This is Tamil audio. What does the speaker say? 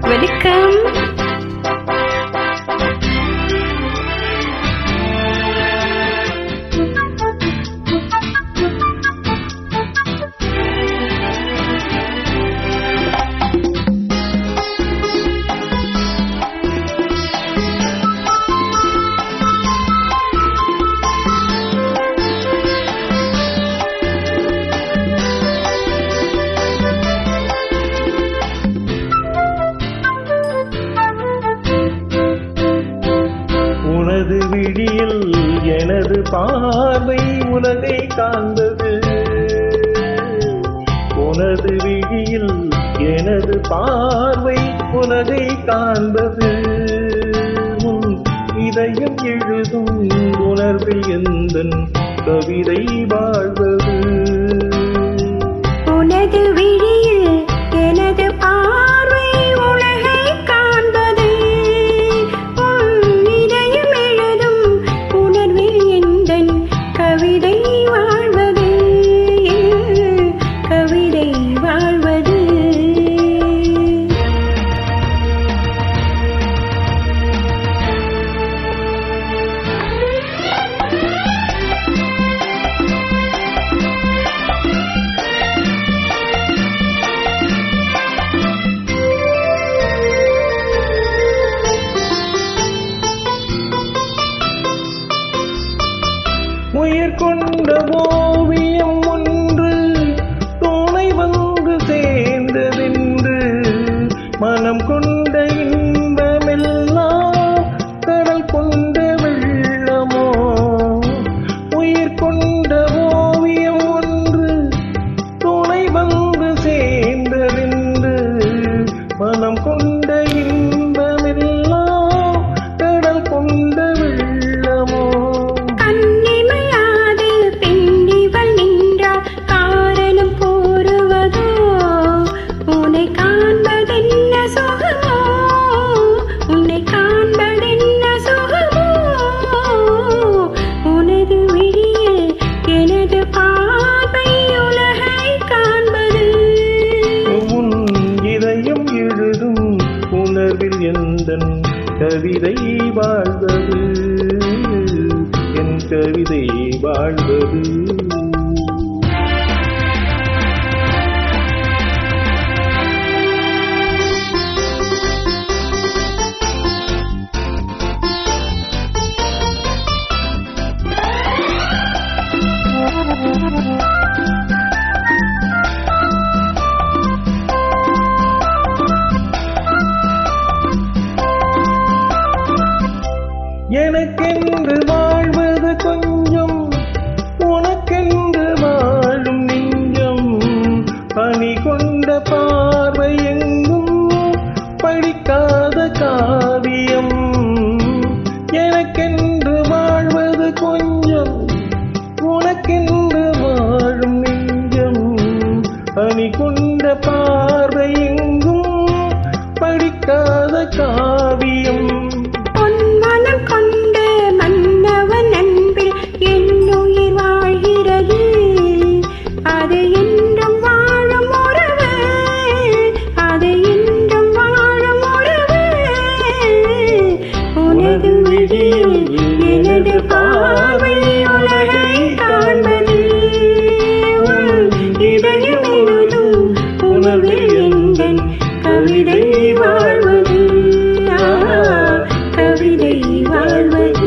வெல்கம். உனது விழியில் எனது பார்வை உலகை காண்பது. உனது விழியில் எனது பார்வை உலகை காண்பது. உன் இதயம் எழுதும் உணர்வில் எந்தன் கவிதை வாழ்வது. உனது விழியில் எனது பார்வை உலகை காண்பது. இதயம் எழுதும் உணர்வில் எந்தன் கவிதை வாழ்வது. கவிதை வாழ்வது. உயிர் கொண்ட ஓவியம் ஒன்று துணை வந்து சேர்ந்ததென்று மனம் கொண்ட இன்பமெல்லாம் கடல் கொண்ட வெள்ளமோ. உயிர் கொண்ட ஓவியம் ஒன்று துணை வந்து சேர்ந்ததென்று மனம் கொண்ட இன்பமெல்லாம் கடல் கொண்ட வெள்ளமோ. உணர்வில் எந்தன் கவிதை வாழ்வது. என் கவிதை வாழ்வது. எனக்கென்று வாழ்வது கொஞ்சம், உனக்கென்று வாழும் நெஞ்சம். பனி கொண்ட பார்வை எங்கும் படிக்காத காவியம். எனக்கென்று வாழ்வது கொஞ்சம், உனக்கென்று வாழும் நெஞ்சம். பனி கொண்ட பார்வை எங்கும் படிக்காத காவியம். எனது பார்வை உலகை காண்பது. இதயம் எழுதும் உணர்வில் எந்தன் கவிதை வாழ்வது. கவிதை வாழ்வது.